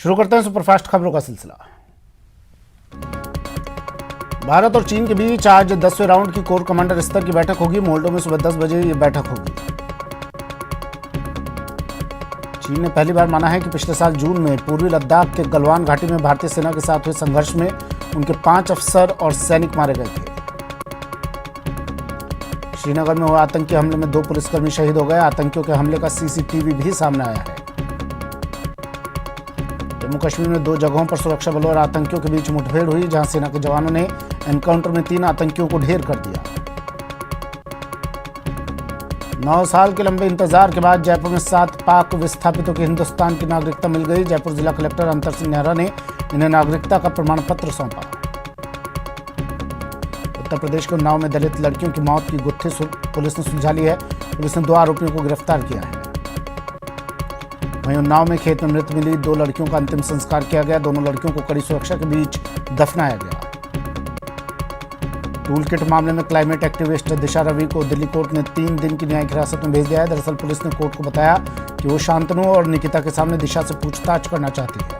शुरू करते हैं सुपरफास्ट खबरों का सिलसिला। भारत और चीन के बीच आज 10वें राउंड की कोर कमांडर स्तर की बैठक होगी। मोल्डो में सुबह 10 बजे ये बैठक होगी। चीन ने पहली बार माना है कि पिछले साल जून में पूर्वी लद्दाख के गलवान घाटी में भारतीय सेना के साथ हुए संघर्ष में उनके 5 अफसर और सैनिक मारे गए थे। श्रीनगर में हुए आतंकी हमले में 2 पुलिसकर्मी शहीद हो गए। आतंकियों के हमले का सीसीटीवी भी सामने आया है। जम्मू कश्मीर में 2 जगहों पर सुरक्षा बलों और आतंकियों के बीच मुठभेड़ हुई, जहां सेना के जवानों ने एनकाउंटर में 3 आतंकियों को ढेर कर दिया। 9 साल के लंबे इंतजार के बाद जयपुर में 7 पाक विस्थापितों की हिंदुस्तान की नागरिकता मिल गई। जयपुर जिला कलेक्टर अंतर सिंह नेहरा ने इन्हें नागरिकता का प्रमाण पत्र सौंपा। उत्तर प्रदेश के उन्नाव में दलित लड़कियों की मौत की गुत्थी पुलिस ने सुलझा ली है। पुलिस ने 2 आरोपियों को गिरफ्तार किया है। वहीं उन्नाव में खेत में मृत मिली 2 लड़कियों का अंतिम संस्कार किया गया। दोनों लड़कियों को कड़ी सुरक्षा के बीच दफनाया गया। टूल किट मामले में क्लाइमेट एक्टिविस्ट दिशा रवि को दिल्ली कोर्ट ने 3 दिन की न्यायिक हिरासत में भेज दिया है। दरअसल पुलिस ने कोर्ट को बताया कि वो शांतनु और निकिता के सामने दिशा से पूछताछ करना चाहती है।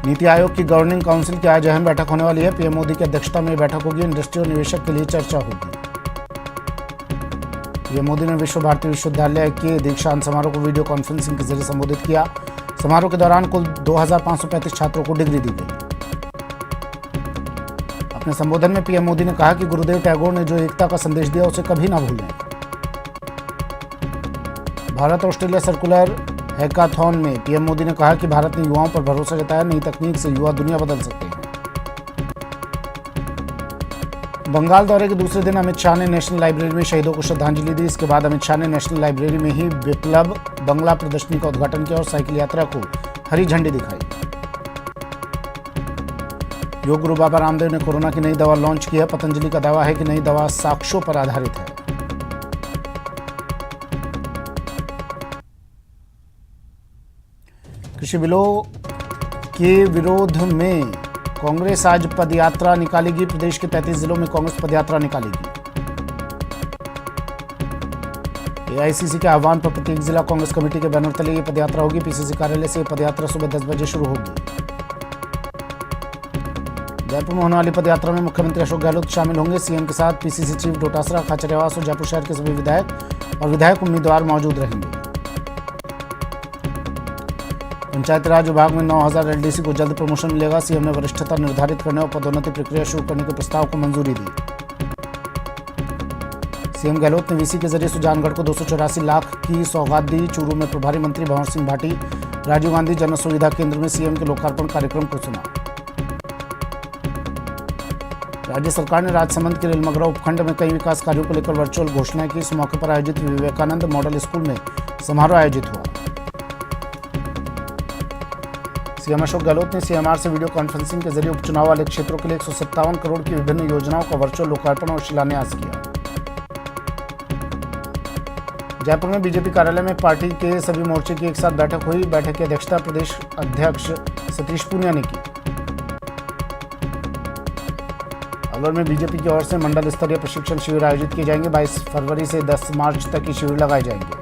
नीति आयोग की गवर्निंग काउंसिल की आज अहम बैठक होने वाली है। पीएम मोदी की अध्यक्षता में बैठक होगी। इंडस्ट्री और निवेशक के लिए चर्चा होगी। पीएम मोदी ने विश्व भारती विश्वविद्यालय के दीक्षांत समारोह को वीडियो कॉन्फ्रेंसिंग के जरिए संबोधित किया। समारोह के दौरान कुल 2535 छात्रों को डिग्री दी गई। अपने संबोधन में पीएम मोदी ने कहा कि गुरुदेव टैगोर ने जो एकता का संदेश दिया उसे कभी ना भूलें। भारत ऑस्ट्रेलिया सर्कुलर हैकाथॉन में पीएम मोदी ने कहा कि भारत ने युवाओं पर भरोसा जताया। नई तकनीक से युवा दुनिया बदल सकते हैं। बंगाल दौरे के दूसरे दिन अमित शाह ने नेशनल लाइब्रेरी में शहीदों को श्रद्धांजलि दी। इसके बाद अमित शाह ने नेशनल लाइब्रेरी में ही विप्लव बंगला प्रदर्शनी का उद्घाटन किया और साइकिल यात्रा को हरी झंडी दिखाई। योग गुरु बाबा रामदेव ने कोरोना की नई दवा लॉन्च की है। पतंजलि का दावा है कि नई दवा साक्ष्यों पर आधारित है। कृषि बिलों के विरोध में कांग्रेस आज पदयात्रा निकालेगी। प्रदेश के 33 जिलों में कांग्रेस पदयात्रा निकालेगी। एआईसीसी के आह्वान पर प्रत्येक जिला कांग्रेस कमेटी के बैनर तले ये पदयात्रा होगी। पीसीसी कार्यालय से पदयात्रा सुबह 10 बजे शुरू होगी। जयपुर में होने वाली पदयात्रा में मुख्यमंत्री अशोक गहलोत शामिल होंगे। सीएम के साथ पीसीसी चीफ डोटासरा, खाचरियावास और जयपुर शहर के सभी विधायक और विधायक उम्मीदवार मौजूद रहेंगे। पंचायती राज विभाग में 9000 एलडीसी को जल्द प्रमोशन मिलेगा। सीएम ने वरिष्ठता निर्धारित करने और पदोन्नति प्रक्रिया शुरू करने के प्रस्ताव को मंजूरी दी। सीएम गहलोत ने वीसी के जरिए सुजानगढ़ को 284 लाख की सौगात दी। चूरू में प्रभारी मंत्री भंवर सिंह भाटी राजीव गांधी जन सुविधा केंद्र में सीएम के लोकार्पण कार्यक्रम को सुना। राज्य सरकार ने राजसमंद के रेलमगरा उपखंड में कई विकास कार्यों को लेकर वर्चुअल घोषणाएं की। इस मौके पर आयोजित विवेकानंद मॉडल स्कूल में समारोह आयोजित हुआ। सीएम अशोक गहलोत ने सीएमआर से वीडियो कॉन्फ्रेंसिंग के जरिए उपचुनाव वाले क्षेत्रों के लिए 157 करोड़ की विभिन्न योजनाओं का वर्चुअल लोकार्पण और शिलान्यास किया। जयपुर में बीजेपी कार्यालय में पार्टी के सभी मोर्चे की एक साथ बैठक हुई। बैठक की अध्यक्षता प्रदेश अध्यक्ष सतीश पूनिया ने की। अलवर में बीजेपी की ओर से मंडल स्तरीय प्रशिक्षण शिविर आयोजित किए जाएंगे। 22 फरवरी से 10 मार्च तक ये शिविर लगाए जाएंगे।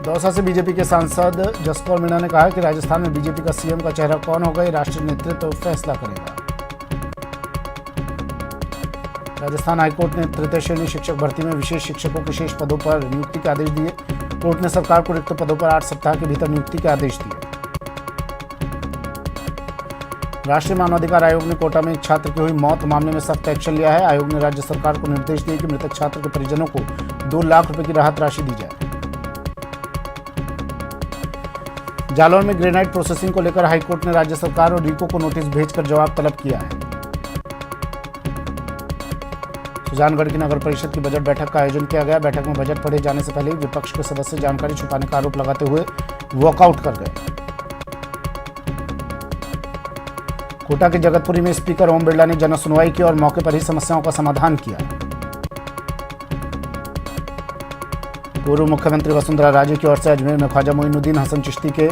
दौसा से बीजेपी के सांसद जसकौर मीणा ने कहा कि राजस्थान में बीजेपी का सीएम का चेहरा कौन होगा, ये राष्ट्रीय नेतृत्व फैसला करेगा। राजस्थान हाईकोर्ट ने तृतीय श्रेणी शिक्षक भर्ती में विशेष शिक्षकों के शेष पदों पर नियुक्ति के आदेश दिए। कोर्ट ने सरकार को रिक्त पदों पर 8 सप्ताह के भीतर नियुक्ति के आदेश दिए। राष्ट्रीय मानवाधिकार आयोग ने कोटा में एक छात्र की हुई मौत मामले में सख्त एक्शन लिया है। आयोग ने राज्य सरकार को निर्देश दिए कि मृतक छात्र के परिजनों को 2 लाख रुपए की राहत राशि दी जाए। जालौर में ग्रेनाइट प्रोसेसिंग को लेकर हाईकोर्ट ने राज्य सरकार और रीको को नोटिस भेजकर जवाब तलब किया है। सुजानगढ़ की नगर परिषद की बजट बैठक का आयोजन किया गया। बैठक में बजट पढ़े जाने से पहले विपक्ष के सदस्य जानकारी छुपाने का आरोप लगाते हुए वॉकआउट कर गए। कोटा के जगतपुरी में स्पीकर ओम बिरला ने जन सुनवाई की और मौके पर ही समस्याओं का समाधान किया। पूर्व मुख्यमंत्री वसुंधरा राजे की ओर से अजमेर में ख्वाजा मोइनुद्दीन हसन चिश्ती के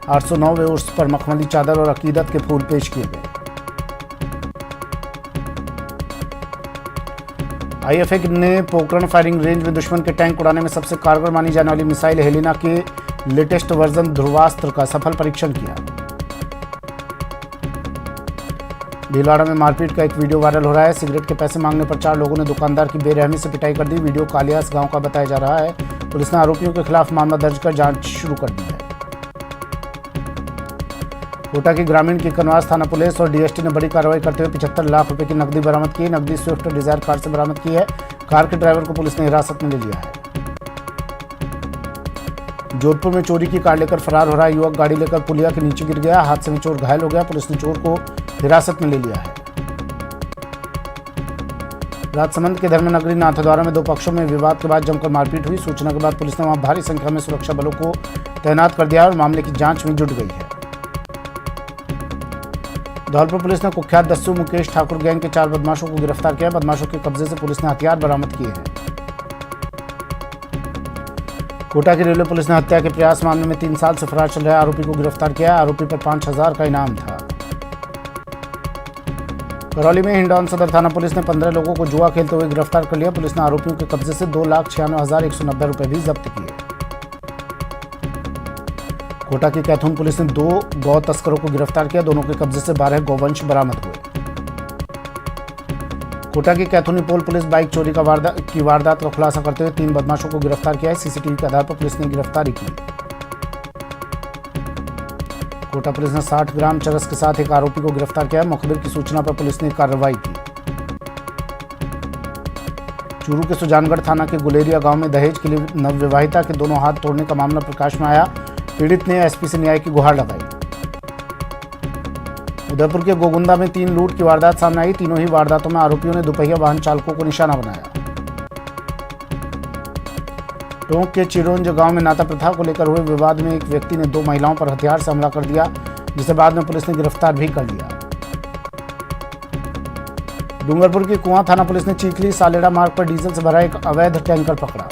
809वें उर्स पर मखमली चादर और अकीदत के फूल पेश किए गए। आईएफए ने पोखरण फायरिंग रेंज में दुश्मन के टैंक उड़ाने में सबसे कारगर मानी जाने वाली मिसाइल हेलिना के लेटेस्ट वर्जन ध्रुवास्त्र का सफल परीक्षण किया। भीलवाड़ा में मारपीट का एक वीडियो वायरल हो रहा है। सिगरेट के पैसे मांगने पर 4 लोगों ने दुकानदार की बेरहमी से पिटाई कर दी। वीडियो कालियास गांव का बताया जा रहा है। पुलिस ने आरोपियों के खिलाफ मामला दर्ज कर जांच शुरू कर दी है। कोटा की ग्रामीण की कनवास थाना पुलिस और डीएसटी ने बड़ी कार्रवाई करते हुए 75 लाख रुपए की नकदी बरामद की। नकदी स्विफ्ट डिजायर कार से बरामद की है। कार के ड्राइवर को पुलिस ने हिरासत में ले लिया है। जोधपुर में चोरी की कार लेकर फरार हो रहा युवक गाड़ी लेकर पुलिया के नीचे गिर गया। हादसे में चोर घायल हो गया। पुलिस ने चोर को हिरासत में ले लिया है। राजसमंद के धर्मनगरी नाथद्वारा में 2 पक्षों में विवाद के बाद जमकर मारपीट हुई। सूचना के बाद पुलिस ने वहां भारी संख्या में सुरक्षा बलों को तैनात कर दिया और मामले की जांच में जुट गई है। धौलपुर पुलिस ने कुख्यात दस्यु मुकेश ठाकुर गैंग के 4 बदमाशों को गिरफ्तार किया। बदमाशों के कब्जे से पुलिस ने हथियार बरामद किए हैं। कोटा की रेलवे पुलिस ने हत्या के प्रयास मामले में 3 साल से फरार चल रहे आरोपी को गिरफ्तार किया। आरोपी पर 5000 का इनाम था। करौली में हिंडौन सदर थाना पुलिस ने 15 लोगों को जुआ खेलते हुए गिरफ्तार कर लिया। पुलिस ने आरोपियों के कब्जे से 2,96,190 रुपए भी जब्त किए। कोटा की कैथून पुलिस ने 2 गौ तस्करों को गिरफ्तार किया। दोनों के कब्जे से 12 गौवंश बरामद हुए। कोटा की कैथूनी पोल पुलिस बाइक चोरी की वारदात का खुलासा करते हुए 3 बदमाशों को गिरफ्तार किया है। सीसीटीवी के आधार पर पुलिस ने गिरफ्तारी की। कोटा पुलिस ने 60 ग्राम चरस के साथ एक आरोपी को गिरफ्तार किया। मुखबिर की सूचना पर पुलिस ने कार्रवाई की। चूरू के सुजानगढ़ थाना के गुलेरिया गांव में दहेज के लिए नवविवाहिता के दोनों हाथ तोड़ने का मामला प्रकाश में आया। पीड़ित ने एसपी से न्याय की गुहार लगाई। उदयपुर के गोगुंदा में 3 लूट की वारदात सामने आई। तीनों ही वारदातों में आरोपियों ने दुपहिया वाहन चालकों को निशाना बनाया। टोंक के चिरोंज गांव में नाता प्रथा को लेकर हुए विवाद में एक व्यक्ति ने 2 महिलाओं पर हथियार से हमला कर दिया, जिसे बाद में पुलिस ने गिरफ्तार भी कर लिया। डूंगरपुर की कुआं थाना पुलिस ने चीखली सालेड़ा मार्ग पर डीजल से भरा एक अवैध टैंकर पकड़ा।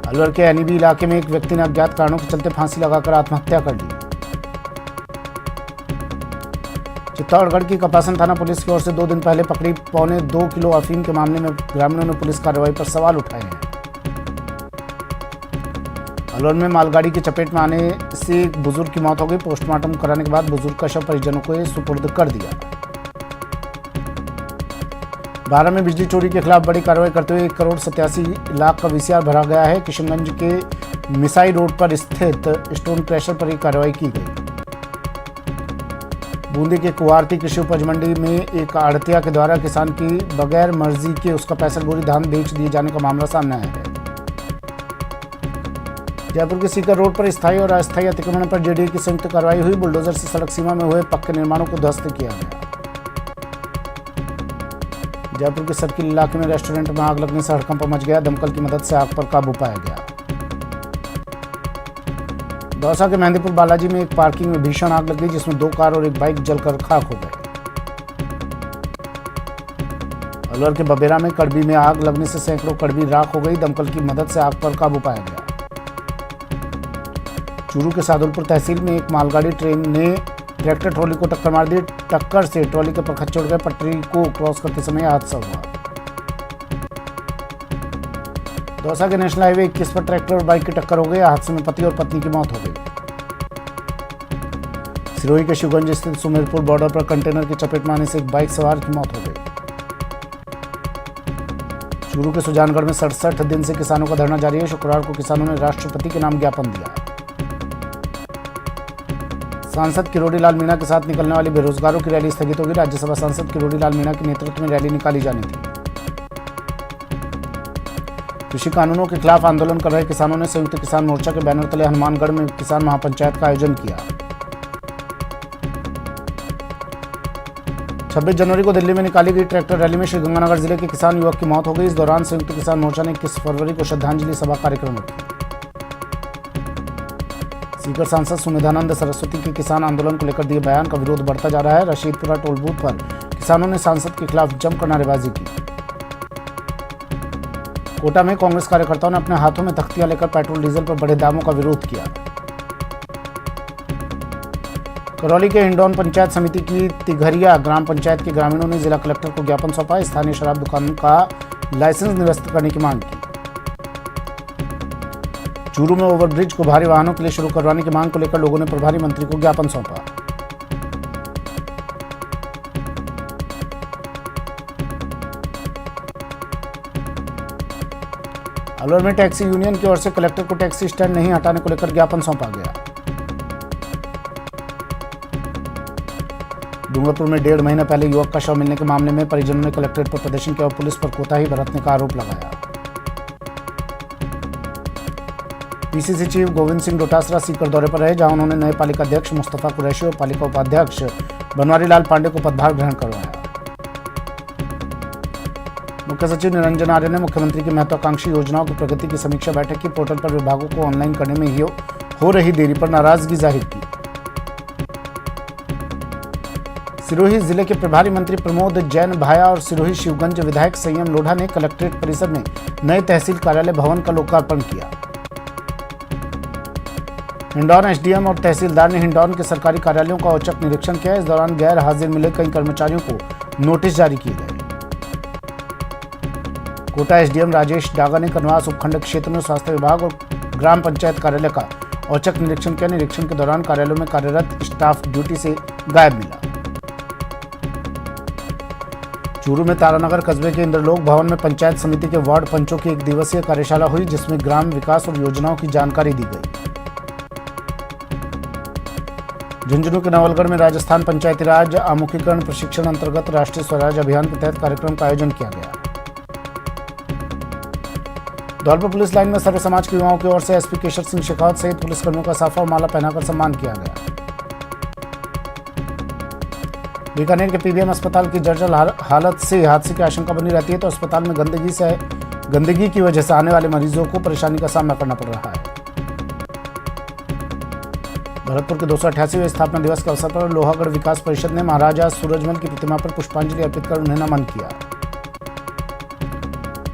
अलवर के एनईबी इलाके में एक व्यक्ति ने अज्ञात कारणों के चलते फांसी लगाकर आत्महत्या कर ली। चित्तौड़गढ़ की कपासन थाना पुलिस की ओर से 2 दिन पहले पकड़ी 2.25 किलो अफीम के मामले में ग्रामीणों ने पुलिस कार्रवाई पर सवाल उठाए हैं। अलवर में मालगाड़ी की चपेट में आने से एक बुजुर्ग की मौत हो गई। पोस्टमार्टम कराने के बाद बुजुर्ग का शव परिजनों को सुपुर्द कर दिया। बारह में बिजली चोरी के खिलाफ बड़ी कार्रवाई करते हुए 1,87,00,000 का वीसीआर भरा गया है। किशनगंज के मिसाई रोड पर स्थित स्टोन क्रशर पर यह कार्रवाई की गई। बूंदी के कुवारती कृषि उपज मंडी में एक आड़तिया के द्वारा किसान की बगैर मर्जी के उसका 65 बोरी धान बेच दिए जाने का मामला सामने आया है। जयपुर के सीकर रोड पर स्थायी और अस्थायी अतिक्रमण पर जेडीए की संयुक्त कार्रवाई हुई। बुलडोजर से सड़क सीमा में हुए पक्के निर्माणों को ध्वस्त किया गया। जयपुर के सर्किल इलाके में रेस्टोरेंट में आग लगने से हड़कंप मच गया। दमकल की मदद से आग पर काबू पाया गया। दौसा के मेहंदीपुर बालाजी में एक पार्किंग में भीषण आग लग गई, जिसमें 2 कार और एक बाइक जलकर खाक हो गए। अलवर के बबेरा में कड़बी में आग लगने से सैकड़ों कड़बी राख हो गई। दमकल की मदद से आग पर काबू पाया गया। चूरू के सादुलपुर तहसील में एक मालगाड़ी ट्रेन ने ट्रैक्टर ट्रॉली को टक्कर मार दी। टक्कर से ट्रॉली के परखच्चे उड़ गए। पटरी को क्रॉस करते समय हादसा हुआ। दौसा के नेशनल हाईवे 21 पर ट्रैक्टर और बाइक की टक्कर हो गई। हादसे में पति और पत्नी की मौत हो गई। सिरोही के शिवगंज स्थित सुमेरपुर बॉर्डर पर कंटेनर की चपेट में आने से एक बाइक सवार की मौत हो गई। चूरू के सुजानगढ़ में 67 दिन से किसानों का धरना जारी है। शुक्रवार को किसानों ने राष्ट्रपति के नाम ज्ञापन दिया। सांसद किरोड़ी लाल मीणा के साथ निकलने वाली बेरोजगारों की रैली स्थगित होगी। राज्यसभा सांसद किरोड़ी लाल मीणा के नेतृत्व में रैली निकाली जानी थी। कृषि कानूनों के खिलाफ आंदोलन कर रहे किसानों ने संयुक्त किसान मोर्चा के बैनर तले हनुमानगढ़ में किसान महापंचायत का आयोजन किया। 26 जनवरी को दिल्ली में निकाली गई ट्रैक्टर रैली में श्रीगंगानगर जिले के किसान युवक की मौत हो गई। इस दौरान संयुक्त किसान मोर्चा ने 21 फरवरी को श्रद्धांजलि सभा कार्यक्रम रखी। सीकर सांसद सुमेधानंद सरस्वती के किसान आंदोलन को लेकर दिए बयान का विरोध बढ़ता जा रहा है। रशीदपुरा टोल बूथ पर किसानों ने सांसद के खिलाफ जमकर नारेबाजी की। कोटा में कांग्रेस कार्यकर्ताओं ने अपने हाथों में तख्तियां लेकर पेट्रोल डीजल पर बढ़े दामों का विरोध किया। करौली के हिंडौन पंचायत समिति की तिघरिया ग्राम पंचायत के ग्रामीणों ने जिला कलेक्टर को ज्ञापन सौंपा। स्थानीय शराब दुकान का लाइसेंस निरस्त करने की मांग की। चूरू में ओवरब्रिज को भारी वाहनों के लिए शुरू करवाने की मांग को लेकर लोगों ने प्रभारी मंत्री को ज्ञापन सौंपा। अलवर में टैक्सी यूनियन की ओर से कलेक्टर को टैक्सी स्टैंड नहीं हटाने को लेकर ज्ञापन सौंपा गया। डूंगरपुर में 1.5 महीने पहले युवक का शव मिलने के मामले में परिजनों ने कलेक्ट्रेट पर प्रदर्शन किया और पुलिस पर कोताही बरतने का आरोप लगाया। पीसीसी चीफ गोविंद सिंह डोटासरा सीकर दौरे पर रहे, जहां उन्होंने नए पालिका अध्यक्ष मुस्तफा कुरैशी और पालिका उपाध्यक्ष बनवारी लाल पांडे को पदभार ग्रहण करवाया। मुख्य सचिव निरंजन आर्य ने मुख्यमंत्री की महत्वाकांक्षी योजनाओं की प्रगति की समीक्षा बैठक की। पोर्टल पर विभागों को ऑनलाइन करने में ही हो रही देरी पर नाराजगी जाहिर की। सिरोही जिले के प्रभारी मंत्री प्रमोद जैन भाया और सिरोही शिवगंज विधायक संयम लोढ़ा ने कलेक्ट्रेट परिसर में नए तहसील कार्यालय भवन का लोकार्पण किया। हिंडौन एसडीएम और तहसीलदार ने हिंडौन के सरकारी कार्यालयों का औचक निरीक्षण किया। इस दौरान गैर हाजिर मिले कई कर्मचारियों को नोटिस जारी किए गए। कोटा एसडीएम राजेश डागा ने कनवास उपखंड क्षेत्र में स्वास्थ्य विभाग और ग्राम पंचायत कार्यालय का औचक निरीक्षण किया। निरीक्षण के दौरान कार्यालयों में कार्यरत स्टाफ ड्यूटी से गायब मिला। चूरू में तारानगर कस्बे के इंद्रलोक भवन में पंचायत समिति के वार्ड पंचों की 1 दिवसीय कार्यशाला हुई, जिसमें ग्राम विकास और योजनाओं की जानकारी दी गई। झुंझुनू के नवलगढ़ में राजस्थान पंचायती राज आमुखीकरण प्रशिक्षण अंतर्गत राष्ट्रीय स्वराज अभियान के तहत कार्यक्रम का आयोजन किया गया। धौलपुर पुलिस लाइन में सर्व समाज के युवाओं की ओर से एसपी केशर सिंह शेखावत सहित पुलिसकर्मियों का साफा और माला पहनाकर सम्मान किया गया। बीकानेर के पीबीएम अस्पताल की जर्जर हालत से हादसे की आशंका बनी रहती है, तो अस्पताल में गंदगी की वजह से आने वाले मरीजों को परेशानी का सामना करना पड़ रहा है। भरतपुर के 288वें स्थापना दिवस के अवसर पर लोहागढ़ विकास परिषद ने महाराजा सूरजमल की प्रतिमा पर पुष्पांजलि अर्पित कर उन्हें नमन किया।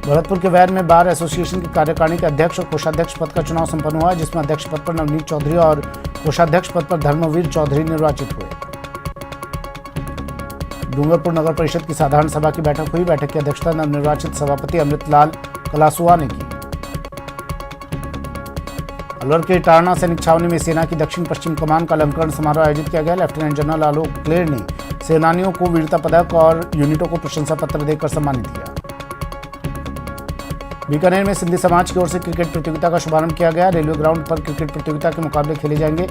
भरतपुर के वैर में बार एसोसिएशन की कार्यकारिणी के अध्यक्ष और कोषाध्यक्ष पद का चुनाव संपन्न हुआ, जिसमें अध्यक्ष पद पर नवनीत चौधरी और कोषाध्यक्ष पद पर धर्मवीर चौधरी निर्वाचित हुए। डूंगरपुर नगर परिषद की साधारण सभा की बैठक हुई। बैठक की अध्यक्षता नवनिर्वाचित सभापति अमृतलाल कलासुआ ने की। अलवर के टारना सैनिक छावनी में सेना की दक्षिण पश्चिम कमान का अलंकरण समारोह आयोजित किया गया। लेफ्टिनेंट जनरल आलोक क्लेर ने सेनानियों को वीरता पदक और यूनिटों को प्रशंसा पत्र देकर सम्मानित किया। बीकानेर में सिंधी समाज की ओर से क्रिकेट प्रतियोगिता का शुभारंभ किया गया। रेलवे ग्राउंड पर क्रिकेट प्रतियोगिता के मुकाबले खेले जाएंगे।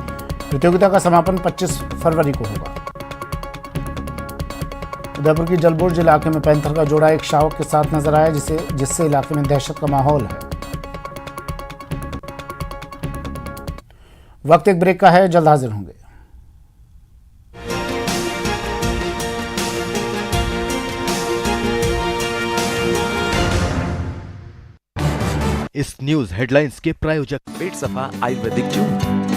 प्रतियोगिता का समापन 25 फरवरी को होगा। उदयपुर की जलबुर्ज इलाके में पैंथर का जोड़ा एक शावक के साथ नजर आया, जिससे इलाके में दहशत का माहौल है। वक्त एक ब्रेक का है, जल्द हाजिर होंगे। इस न्यूज हेडलाइंस के प्रायोजक पेट सफा आयुर्वेदिक जूस